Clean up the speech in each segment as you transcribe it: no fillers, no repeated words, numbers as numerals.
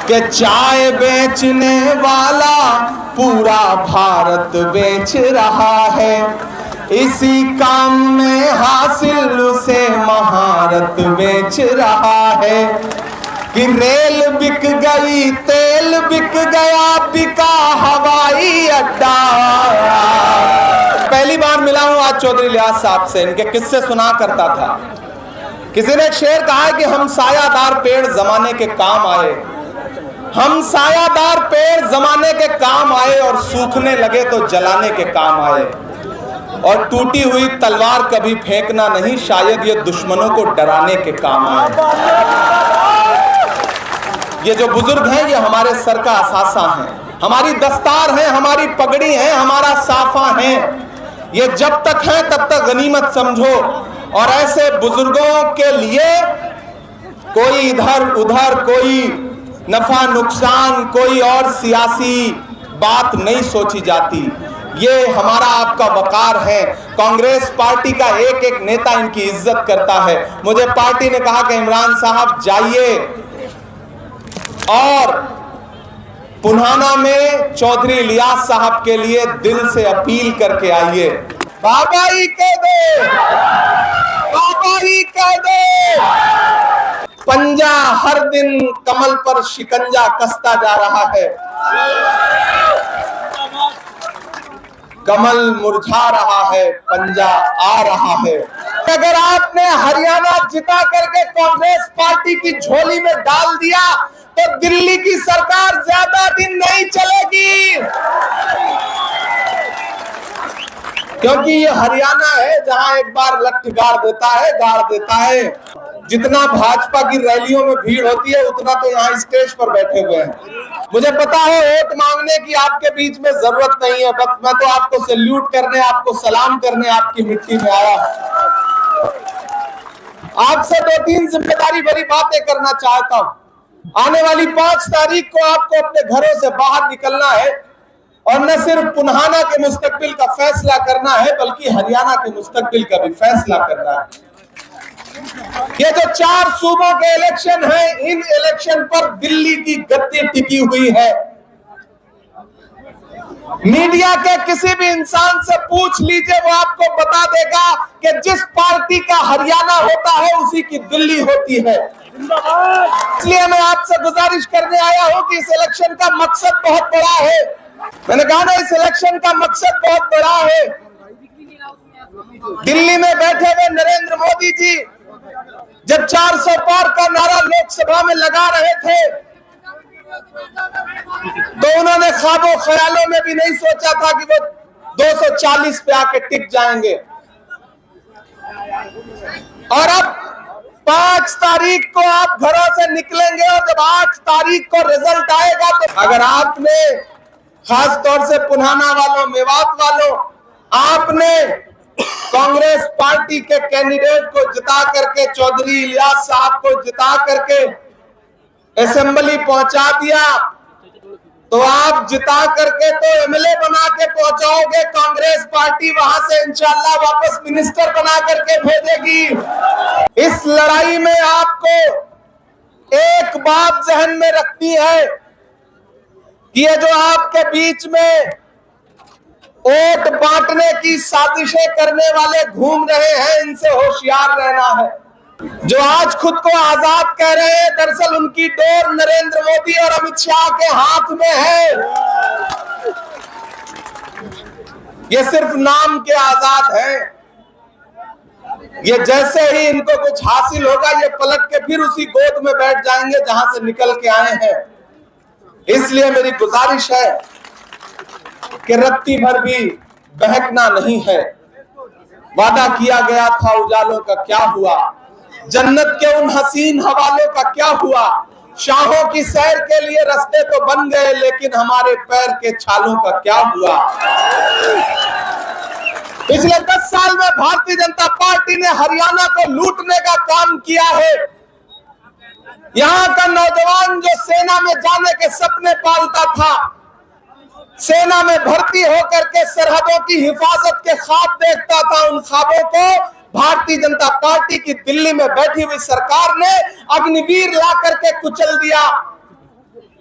कि चाय बेचने वाला पूरा भारत बेच रहा है, इसी काम में हासिल उसे महारत बेच रहा है। कि रेल बिक गई, तेल बिक गया, बिका हवाई अड्डा। पहली बार मिला हूं आज चौधरी इलियास साहब से, इनके किस्से सुना करता था। किसी ने एक शेर कहा है कि हम सायादार पेड़ जमाने के काम आए, हम सायादार पेड़ जमाने के काम आए, और सूखने लगे तो जलाने के काम आए। और टूटी हुई तलवार कभी फेंकना नहीं, शायद ये दुश्मनों को डराने के काम आए। ये जो बुजुर्ग हैं ये हमारे सर का असासा हैं, हमारी दस्तार है, हमारी पगड़ी है, हमारा साफा है। ये जब तक है तब तक गनीमत समझो। और ऐसे बुजुर्गों के लिए कोई इधर उधर, कोई नफा नुकसान, कोई और सियासी बात नहीं सोची जाती। ये हमारा आपका वकार है। कांग्रेस पार्टी का एक एक नेता इनकी इज्जत करता है। मुझे पार्टी ने कहा कि इमरान साहब जाइए और पुन्हाना में चौधरी इलियास साहब के लिए दिल से अपील करके आइए। बाबा ही कह दे, बाबा ही कह दे। पंजा हर दिन कमल पर शिकंजा कसता जा रहा है, कमल मुरझा रहा है, पंजा आ रहा है। अगर आपने हरियाणा जिता करके कांग्रेस पार्टी की झोली में डाल दिया तो दिल्ली की सरकार ज्यादा दिन नहीं चलेगी, क्योंकि ये हरियाणा है जहां एक बार लठ गाड़ देता है, गाड़ देता है। जितना भाजपा की रैलियों में भीड़ होती है उतना तो यहाँ स्टेज पर बैठे हुए हैं। मुझे पता है वोट मांगने की आपके बीच में जरूरत नहीं है, बस मैं तो आपको सैल्यूट करने, आपको सलाम करने आपकी मिट्टी में आया हूं। आपसे 2-3 जिम्मेदारी भरी बातें करना चाहता हूं। आने वाली 5 तारीख को आपको अपने घरों से बाहर निकलना है और न सिर्फ पुन्हाना के मुस्तकबिल का फैसला करना है बल्कि हरियाणा के मुस्तकबिल का भी फैसला करना है। ये जो 4 सूबों के इलेक्शन हैं, इन इलेक्शन पर दिल्ली की गद्दी टिकी हुई है। मीडिया के किसी भी इंसान से पूछ लीजिए, वो आपको बता देगा कि जिस पार्टी का हरियाणा होता है उसी की दिल्ली होती है। इसलिए मैं आपसे गुजारिश करने आया हूं कि इस इलेक्शन का मकसद बहुत बड़ा है। मैंने कहा ना, इस इलेक्शन का मकसद बहुत बड़ा है। दिल्ली में बैठे हुए नरेंद्र मोदी जी जब 400 पार का नारा लोकसभा में लगा रहे थे तो उन्होंने ख्वाबों ख्यालों में भी नहीं सोचा था कि वो 240 पे आके टिक जाएंगे। और अब 5 तारीख को आप घरों से निकलेंगे और जब 8 तारीख को रिजल्ट आएगा तो अगर आपने, खास तौर से पुन्हाना वालों, मेवात वालों, आपने कांग्रेस पार्टी के कैंडिडेट को जिता करके, चौधरी इलियास साहब को जिता करके असेंबली पहुंचा दिया तो आप जिता करके तो एमएलए बना के पहुंचाओगे, कांग्रेस पार्टी वहां से इंशाल्लाह वापस मिनिस्टर बना करके भेजेगी। इस लड़ाई में आपको एक बात जहन में रखनी है कि ये जो आपके बीच में वोट बांटने की साजिशें करने वाले घूम रहे हैं, इनसे होशियार रहना है। जो आज खुद को आजाद कह रहे हैं, दरअसल उनकी डोर नरेंद्र मोदी और अमित शाह के हाथ में है। ये सिर्फ नाम के आजाद हैं। ये जैसे ही इनको कुछ हासिल होगा ये पलट के फिर उसी गोद में बैठ जाएंगे जहां से निकल के आए हैं। इसलिए मेरी गुजारिश है कि रत्ती भर भी बहकना नहीं है। वादा किया गया था उजालों का क्या हुआ, जन्नत के उन हसीन हवालों का क्या हुआ। शाहों की सैर के लिए रास्ते तो बन गए लेकिन हमारे पैर के छालों का क्या हुआ। पिछले 10 साल में भारतीय जनता पार्टी ने हरियाणा को लूटने का काम किया है। यहाँ का नौजवान जो सेना में जाने के सपने पालता था, सेना में भर्ती होकर के सरहदों की हिफाजत के ख्वाब देखता था, उन ख्वाबों को भारतीय जनता पार्टी की दिल्ली में बैठी हुई सरकार ने अग्निवीर ला करके कुचल दिया।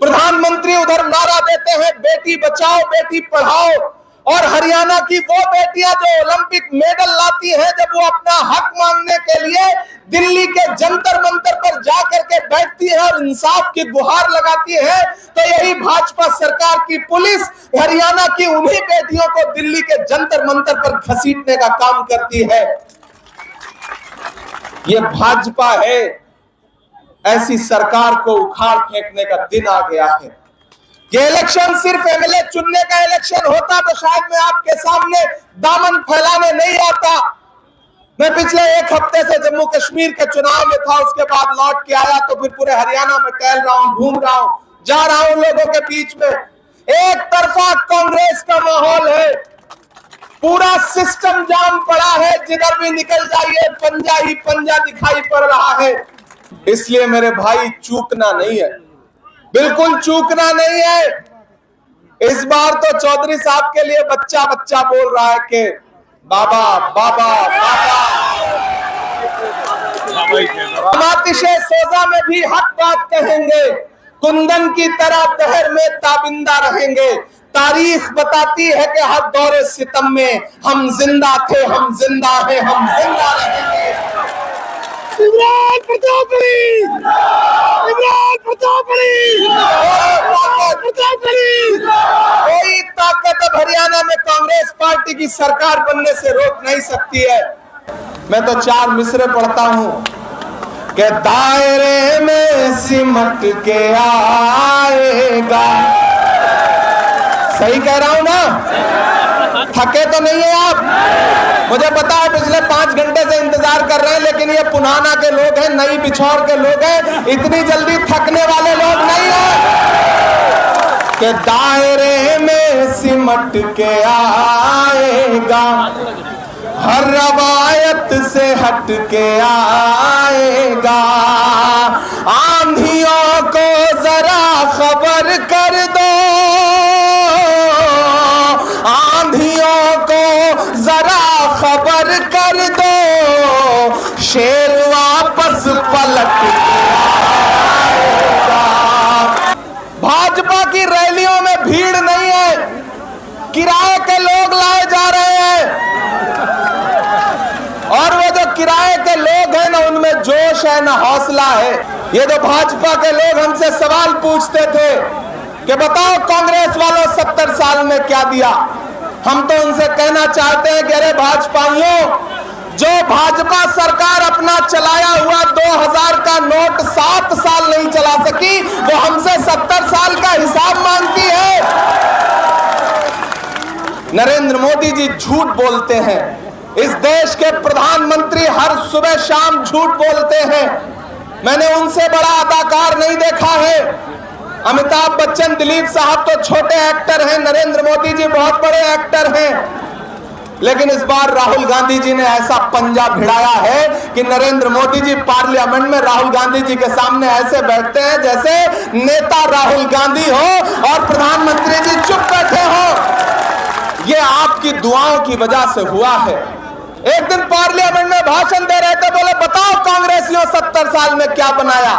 प्रधानमंत्री उधर नारा देते हैं बेटी बचाओ बेटी पढ़ाओ, और हरियाणा की वो बेटियां जो ओलंपिक मेडल लाती हैं, जब वो अपना हक मांगने के लिए दिल्ली के जंतर मंतर पर जाकर के बैठती है और इंसाफ की गुहार लगाती है, तो यही भाजपा सरकार की पुलिस हरियाणा की उन्हीं बेटियों को दिल्ली के जंतर मंतर पर घसीटने का काम करती है। ये भाजपा है। ऐसी सरकार को उखाड़ फेंकने का दिन आ गया है। ये इलेक्शन सिर्फ एमएलए चुनने का इलेक्शन होता तो शायद मैं आपके सामने दामन फैलाने नहीं आता। मैं पिछले एक हफ्ते से जम्मू कश्मीर के चुनाव में था, उसके बाद लौट के आया तो फिर पूरे हरियाणा में टहल रहा हूं, घूम रहा हूं, जा रहा हूं लोगों के बीच में। एक तरफा कांग्रेस का माहौल है, पूरा सिस्टम जाम पड़ा है, जिधर भी निकल जाइए पंजा ही पंजा दिखाई पड़ रहा है। इसलिए मेरे भाई चूकना नहीं है, बिल्कुल चूकना नहीं है। इस बार तो चौधरी साहब के लिए बच्चा बच्चा बोल रहा है कि बाबा बाबा बाबा। हम आतिशे सोजा में भी हक बात कहेंगे, कुंदन की तरह दहर में ताबिंदा रहेंगे। तारीख बताती है कि हर दौरे सितम में हम जिंदा थे, हम जिंदा हैं, हम जिंदा रहेंगे। इमरान प्रतापगढ़ी, इमरान प्रतापगढ़ी, कोई ताकत अब हरियाणा में कांग्रेस पार्टी की सरकार बनने से रोक नहीं सकती है। मैं तो 4 मिसरे पढ़ता हूं कि दायरे में सिमट के आएगा। सही कह रहा हूं ना? थके तो नहीं है आप? मुझे पता है पिछले 5 घंटे से इंतजार कर रहे हैं, लेकिन ये पुनाना के लोग हैं, नई बिछौर के लोग हैं, इतनी जल्दी थकने वाले लोग नहीं है। कि दायरे में सिमट के आएगा, हर रवायत से हट के आएगा। आंधियों को जरा खबर कर दो, आंधियों को जरा खबर कर दो, शेर वापस पलट के आएगा। भाजपा की रैलियों में भीड़ नहीं है, किराए के लोग लाए जा रहे हैं, और वो जो किराए के लोग हैं ना, उनमें जोश है ना हौसला है। ये जो भाजपा के लोग हमसे सवाल पूछते थे कि बताओ कांग्रेस वालों 70 साल में क्या दिया, हम तो उनसे कहना चाहते हैं कि अरे भाजपाइयों, जो भाजपा सरकार अपना चलाया हुआ 2000 का नोट 7 साल नहीं चला सकी, वो हमसे 70 साल का हिसाब मांगती है। नरेंद्र मोदी जी झूठ बोलते हैं, इस देश के प्रधानमंत्री हर सुबह शाम झूठ बोलते हैं। मैंने उनसे बड़ा अदाकार नहीं देखा है। अमिताभ बच्चन, दिलीप साहब तो छोटे एक्टर हैं, नरेंद्र मोदी जी बहुत बड़े एक्टर हैं। लेकिन इस बार राहुल गांधी जी ने ऐसा पंजा भिड़ाया है कि नरेंद्र मोदी जी पार्लियामेंट में राहुल गांधी जी के सामने ऐसे बैठते हैं जैसे नेता राहुल गांधी हो और प्रधानमंत्री जी चुप बैठे हो। ये आपकी दुआओं की वजह से हुआ है। एक दिन पार्लियामेंट में भाषण दे रहे थे, बोले बताओ कांग्रेसियों 70 साल में क्या बनाया।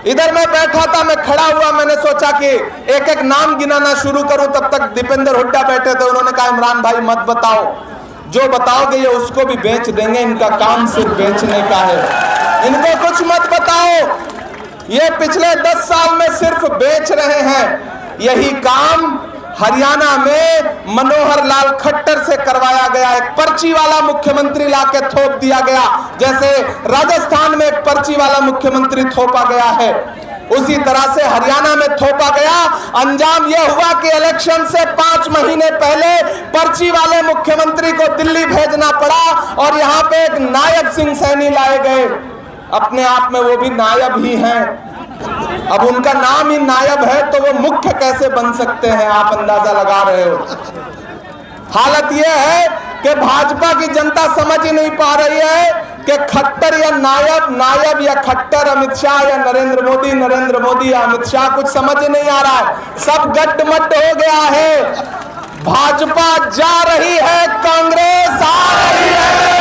इधर मैं बैठा था, मैं खड़ा हुआ, मैंने सोचा कि एक एक नाम गिनाना शुरू करूं, तब तक दीपेंद्र हुड्डा बैठे थे। उन्होंने कहा इमरान भाई मत बताओ, जो बताओगे ये उसको भी बेच देंगे, इनका काम सिर्फ बेचने का है, इनको कुछ मत बताओ। ये पिछले 10 साल में सिर्फ बेच रहे हैं। यही काम हरियाणा में मनोहर लाल खट्टर से करवाया गया। एक पर्ची वाला मुख्यमंत्री लाके थोप दिया गया, जैसे राजस्थान में एक पर्ची वाला मुख्यमंत्री थोपा गया है, उसी तरह से हरियाणा में थोपा गया। अंजाम यह हुआ कि इलेक्शन से 5 महीने पहले पर्ची वाले मुख्यमंत्री को दिल्ली भेजना पड़ा और यहां पे एक नायब सिंह सैनी लाए गए। अपने आप में वो भी नायब ही हैं। अब उनका नाम ही नायब है तो वो मुख्य कैसे बन सकते हैं, आप अंदाजा लगा रहे हो। हालत यह है कि भाजपा की जनता समझ ही नहीं पा रही है कि खट्टर या नायब, नायब या खट्टर, अमित शाह या नरेंद्र मोदी, नरेंद्र मोदी या अमित शाह, कुछ समझ ही नहीं आ रहा है। सब गड्ढमड्ढ हो गया है। भाजपा जा रही है, कांग्रेस आ रही है।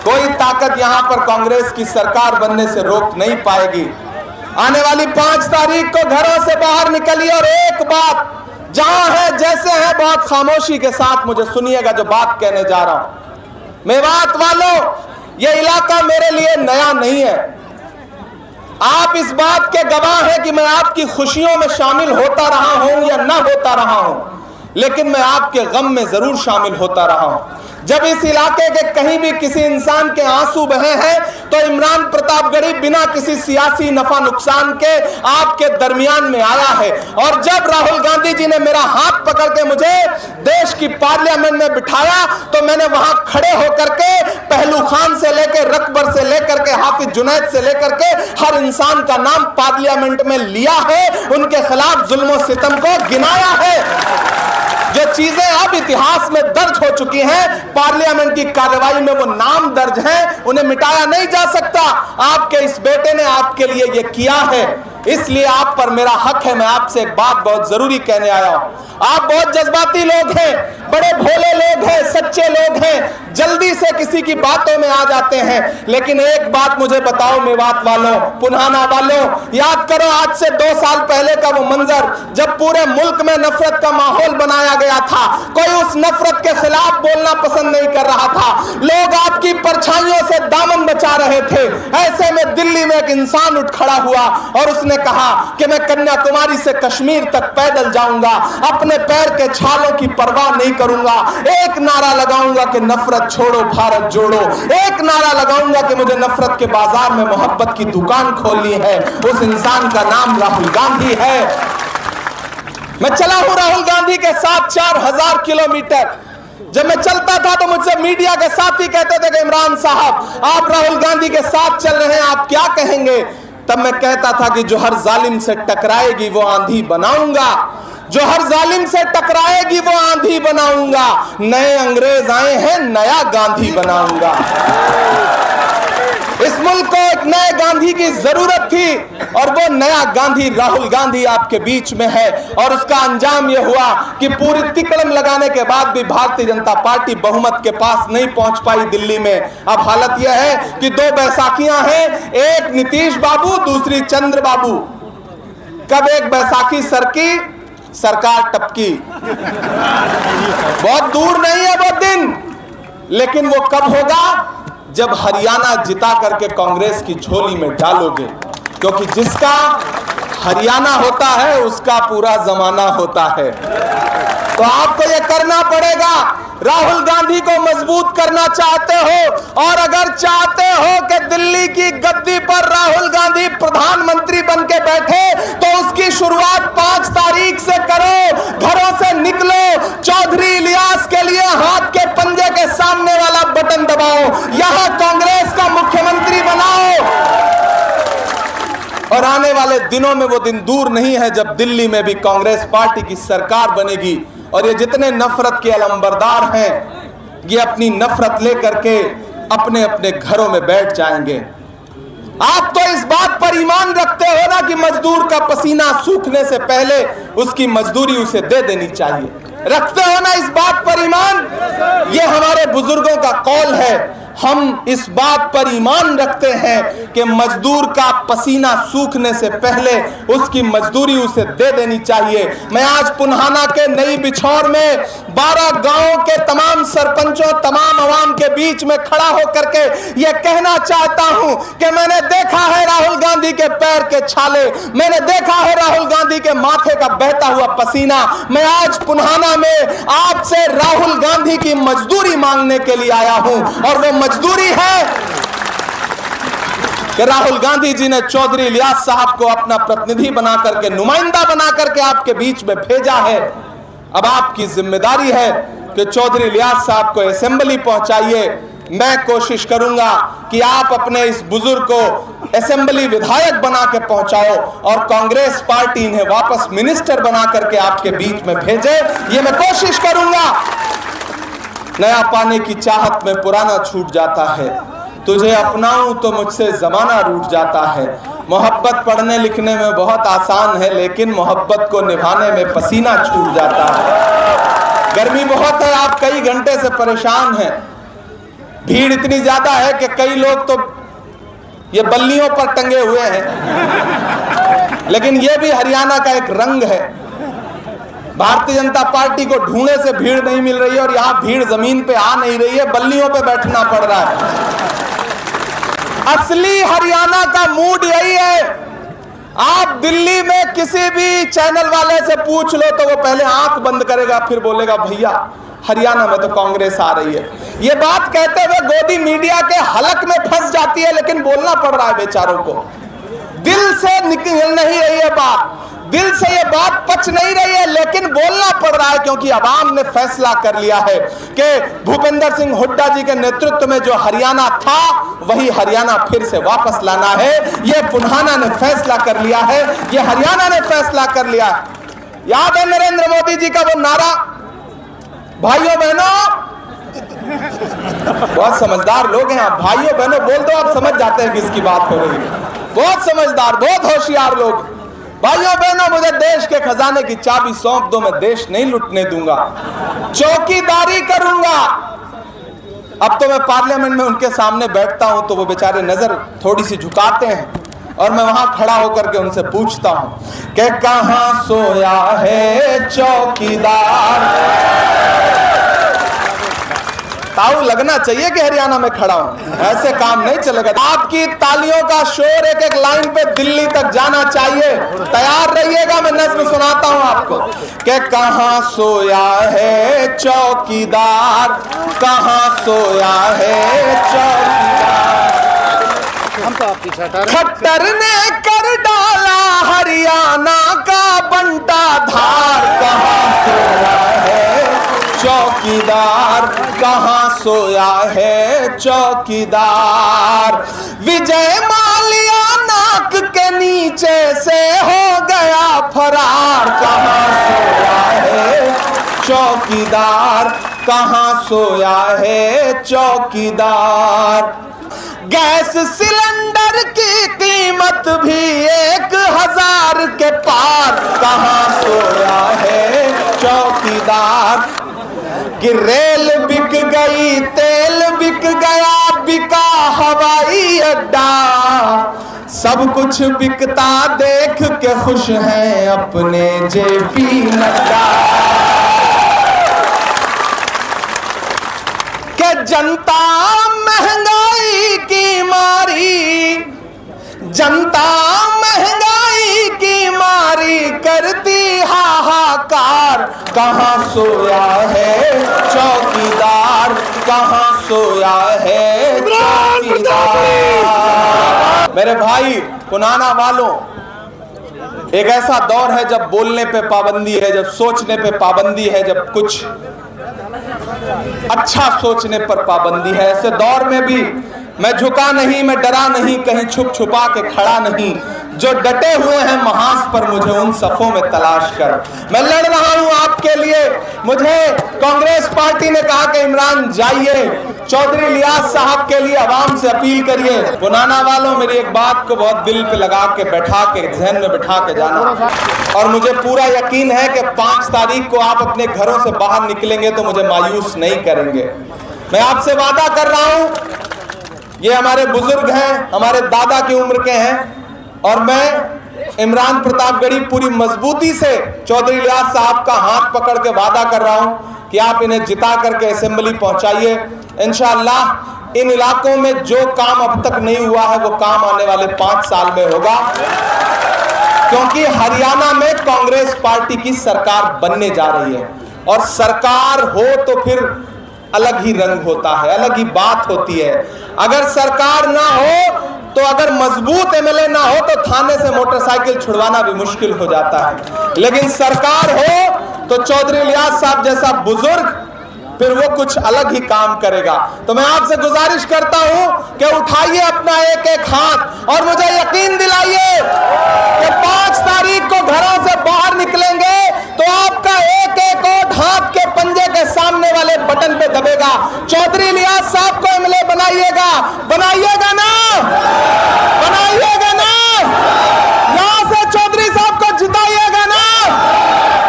कोई ताकत यहां पर कांग्रेस की सरकार बनने से रोक नहीं पाएगी। आने वाली 5 तारीख को घरों से बाहर निकलिए और एक बात जहां है जैसे है बहुत खामोशी के साथ मुझे सुनिएगा जो बात कहने जा रहा हूं। मेवात वालों, यह इलाका मेरे लिए नया नहीं है। आप इस बात के गवाह हैं कि मैं आपकी खुशियों में शामिल होता रहा हूं या ना होता रहा हूं, लेकिन मैं आपके गम में जरूर शामिल होता रहा हूं। जब इस इलाके के कहीं भी किसी इंसान के आंसू बहे हैं तो इमरान प्रतापगढ़ी बिना किसी सियासी नफा नुकसान के आपके दरमियान में आया है। और जब राहुल गांधी जी ने मेरा हाथ पकड़ के मुझे देश की पार्लियामेंट में बिठाया तो मैंने वहां खड़े होकर के पहलू खान से लेकर रकबर से लेकर के हाफिज जुनैद से लेकर के हर इंसान का नाम पार्लियामेंट में लिया है, उनके खिलाफ जुल्म सितम को गिनाया है। जो चीजें अब इतिहास में दर्ज हो चुकी हैं, पार्लियामेंट की कार्रवाई में वो नाम दर्ज हैं, उन्हें मिटाया नहीं जा सकता। आपके इस बेटे ने आपके लिए ये किया है, इसलिए आप पर मेरा हक है। मैं आपसे एक बात बहुत जरूरी कहने आया हूं। आप बहुत जज्बाती लोग हैं, बड़े भोले लोग हैं, सच्चे लोग हैं, जल्दी से किसी की बातों में आ जाते हैं। लेकिन एक बात मुझे बताओ मेवात वालों, पुन्हाना वालों, याद करो आज से 2 साल पहले का वो मंजर जब पूरे मुल्क में नफरत का माहौल बनाया गया था। कोई उस नफरत के खिलाफ बोलना पसंद नहीं कर रहा था, लोग आपकी परछाइयों से दामन बचा रहे थे। ऐसे में दिल्ली में एक इंसान उठ खड़ा हुआ और उसने कहा कि मैं कन्याकुमारी से कश्मीर तक पैदल जाऊंगा, अपने पैर के छालों की परवाह नहीं करूंगा, एक नारा लगाऊंगा कि नफरत छोड़ो भारत जोड़ो, एक नारा लगाऊंगा कि मुझे नफरत के बाजार में मोहब्बत की दुकान खोलनी है। उस इंसान का नाम राहुल गांधी है। मैं चला हूं राहुल गांधी के साथ 4000 किलोमीटर। जब मैं चलता था तो मुझसे मीडिया के साथी कहते थे कि इमरान साहब आप राहुल गांधी के साथ चल रहे हैं, आप क्या कहेंगे? तब मैं कहता था कि जो हर जालिम से टकराएगी वो आंधी बनाऊंगा, जो हर जालिम से टकराएगी वो आंधी बनाऊंगा। नए अंग्रेज आए हैं, नया गांधी बनाऊंगा। इस मुल्क को एक नए गांधी की जरूरत थी और वो नया गांधी राहुल गांधी आपके बीच में है। और उसका अंजाम यह हुआ कि पूरी तिकड़म लगाने के बाद भी भारतीय जनता पार्टी बहुमत के पास नहीं पहुंच पाई दिल्ली में। अब हालत यह है कि 2 बैसाखियां हैं, एक नीतीश बाबू, दूसरी चंद्र बाबू। कब एक बैसाखी सरकी, सरकार टपकी। बहुत दूर नहीं है वो दिन, लेकिन वो कब होगा? जब हरियाणा जिता करके कांग्रेस की झोली में डालोगे, क्योंकि जिसका हरियाणा होता है उसका पूरा जमाना होता है। तो आपको यह करना पड़ेगा। राहुल गांधी को मजबूत करना चाहते हो और अगर चाहते हो कि दिल्ली की गद्दी पर राहुल गांधी प्रधानमंत्री बन के बैठे तो उसकी शुरुआत 5 तारीख से करो। घरों से निकलो, चौधरी इलियास के लिए हाथ के पंजे के सामने वाला बटन दबाओ, यहां कांग्रेस का मुख्यमंत्री बनाओ। और आने वाले दिनों में वो दिन दूर नहीं है जब दिल्ली में भी कांग्रेस पार्टी की सरकार बनेगी और ये जितने नफरत के अलंबरदार हैं ये अपनी नफरत लेकर के अपने अपने घरों में बैठ जाएंगे। आप तो इस बात पर ईमान रखते हो ना कि मजदूर का पसीना सूखने से पहले उसकी मजदूरी उसे दे देनी चाहिए। रखते हो ना इस बात पर ईमान? ये हमारे बुजुर्गों का कौल है। हम इस बात पर ईमान रखते हैं कि मजदूर का पसीना सूखने से पहले उसकी मजदूरी उसे दे देनी चाहिए। मैं आज पुन्हाना के नई बिछौर में 12 गांवों के तमाम सरपंचों, तमाम अवाम के बीच में खड़ा होकर के यह कहना चाहता हूं कि मैंने देखा है राहुल गांधी के पैर के छाले, मैंने देखा है राहुल गांधी के माथे का बहता हुआ पसीना। मैं आज पुन्हाना में आपसे राहुल गांधी की मजदूरी मांगने के लिए आया हूं और वो मजदूरी है कि राहुल गांधी जी ने चौधरी इलियास साहब को अपना प्रतिनिधि बना करके, नुमाइंदा बना करके आपके बीच में भेजा है। अब आपकी जिम्मेदारी है कि चौधरी इलियास साहब को असेंबली पहुंचाइए। मैं कोशिश करूंगा कि आप अपने इस बुजुर्ग को असेंबली विधायक बना के पहुंचाओ और कांग्रेस पार्टी इन्हें वापस मिनिस्टर बना करके आपके बीच में भेजे। ये मैं कोशिश करूंगा। नया पाने की चाहत में पुराना छूट जाता है, तुझे अपनाऊं तो मुझसे जमाना रूठ जाता है। मोहब्बत पढ़ने लिखने में बहुत आसान है, लेकिन मोहब्बत को निभाने में पसीना छूट जाता है। गर्मी बहुत है, आप कई घंटे से परेशान हैं, भीड़ इतनी ज्यादा है कि कई लोग तो ये बल्लियों पर टंगे हुए हैं, लेकिन ये भी हरियाणा का एक रंग है। भारतीय जनता पार्टी को ढूंढे से भीड़ नहीं मिल रही है और यहां भीड़ जमीन पे आ नहीं रही है, बल्लियों पे बैठना पड़ रहा है। असली हरियाणा का मूड यही है। आप दिल्ली में किसी भी चैनल वाले से पूछ लो तो वो पहले आंख बंद करेगा, फिर बोलेगा भैया हरियाणा में तो कांग्रेस आ रही है। ये बात कहते हुए गोदी मीडिया के हलक में फंस जाती है, लेकिन बोलना पड़ रहा है बेचारों को। दिल से निकल नहीं रही है बात, दिल से ये बात पच नहीं रही है, लेकिन बोलना पड़ रहा है क्योंकि अवाम ने फैसला कर लिया है कि भूपेंद्र सिंह हुड्डा जी के नेतृत्व में जो हरियाणा था वही हरियाणा फिर से वापस लाना है। ये पुन्हाना ने फैसला कर लिया है, ये हरियाणा ने फैसला कर लिया है। याद है नरेंद्र मोदी जी का वो नारा, भाइयों बहनों, बहुत समझदार लोग हैं आप, भाइयों बहनों बोल दो आप समझ जाते हैं किसकी बात हो रही है। बहुत समझदार, बहुत होशियार लोग। भाइयों बहनों, मुझे देश के खजाने की चाबी सौंप दो, मैं देश नहीं लुटने दूंगा, चौकीदारी करूंगा। अब तो मैं पार्लियामेंट में उनके सामने बैठता हूं तो वो बेचारे नजर थोड़ी सी झुकाते हैं और मैं वहां खड़ा होकर के उनसे पूछता हूं कि कहां सोया है चौकीदार। ताऊ लगना चाहिए कि हरियाणा में खड़ा हूं, ऐसे काम नहीं चलेगा। आपकी तालियों का शोर एक एक लाइन पे दिल्ली तक जाना चाहिए। तैयार रहिएगा, मैं नज़्म सुनाता हूं आपको कि कहां सोया है चौकीदार, कहां सोया है चौकीदार। हम तो आपकी खट्टर ने कर डाला हरियाणा का बंटा धार, कहां सोया है चौकीदार, कहां सोया है चौकीदार। विजय माल्या नाक के नीचे से हो गया फरार, कहां सोया है चौकीदार, कहां सोया है चौकीदार। गैस सिलेंडर की कीमत भी 1000 के पार, कहां सोया है चौकीदार। कि रेल बिक गई, तेल बिक गया, बिका हवाई अड्डा, सब कुछ बिकता देख के खुश हैं अपने जेपी नड्डा। के जनता महंगाई की मारी, जनता महंगाई की मारी करती हाहाकार, कहां सोया है चौकीदार, कहां सोया है चौकीदार। मेरे भाई पुनाना वालों, एक ऐसा दौर है जब बोलने पे पाबंदी है, जब सोचने पे पाबंदी है, जब कुछ अच्छा सोचने पर पाबंदी है। ऐसे दौर में भी मैं झुका नहीं, मैं डरा नहीं, कहीं छुप छुपा के खड़ा नहीं। जो डटे हुए हैं महास पर, मुझे उन सफों में तलाश कर। मैं लड़ रहा हूं आपके लिए। मुझे कांग्रेस पार्टी ने कहा कि इमरान जाइए, चौधरी इलियास साहब के लिए आवाम से अपील करिए। पुनाना वालों, मेरी एक बात को बहुत दिल पे लगा के बैठा के जहन में बैठा के जाना, और मुझे पूरा यकीन है कि 5 तारीख को आप अपने घरों से बाहर निकलेंगे तो मुझे मायूस नहीं करेंगे। मैं आपसे वादा कर रहा हूं, ये हमारे बुजुर्ग हैं, हमारे दादा की उम्र के हैं, और मैं इमरान प्रतापगढ़ी पूरी मजबूती से चौधरी इलियास साहब का हाथ पकड़ के वादा कर रहा हूं कि आप इन्हें जिता करके असेंबली पहुंचाइए। इंशाअल्लाह इन इलाकों में जो काम अब तक नहीं हुआ है वो काम आने वाले 5 साल में होगा, क्योंकि हरियाणा में कांग्रेस पार्टी की सरकार बनने जा रही है। और सरकार हो तो फिर अलग ही रंग होता है, अलग ही बात होती है। अगर सरकार ना हो तो, अगर मजबूत एमएलए ना हो तो थाने से मोटरसाइकिल छुड़वाना भी मुश्किल हो जाता है। लेकिन सरकार हो तो चौधरी इलियास साहब जैसा बुजुर्ग फिर वो कुछ अलग ही काम करेगा। तो मैं आपसे गुजारिश करता हूं कि उठाइए अपना एक एक हाथ और मुझे यकीन दिलाइए कि 5 तारीख को घरों से बाहर निकलेंगे तो आपका एक एक वोट हाथ के पंजे के सामने वाले बटन पे दबेगा। चौधरी इलियास साहब को एमएलए बनाइएगा, बनाइएगा ना, बनाइएगा ना, यहां से चौधरी साहब को जिताइएगा ना,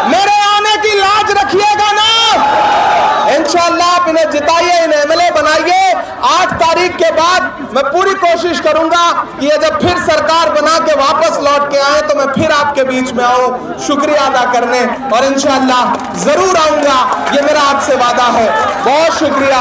मेरे आने की लाज रखिएगा ना। इंशाअल्लाह आप इन्हें जिताइए, इन्हें एमएलए बनाइए। 8 तारीख के बाद मैं पूरी कोशिश करूंगा बीच में आऊं शुक्रिया अदा करने, और इंशाअल्लाह जरूर आऊंगा, ये मेरा आपसे वादा है। बहुत शुक्रिया।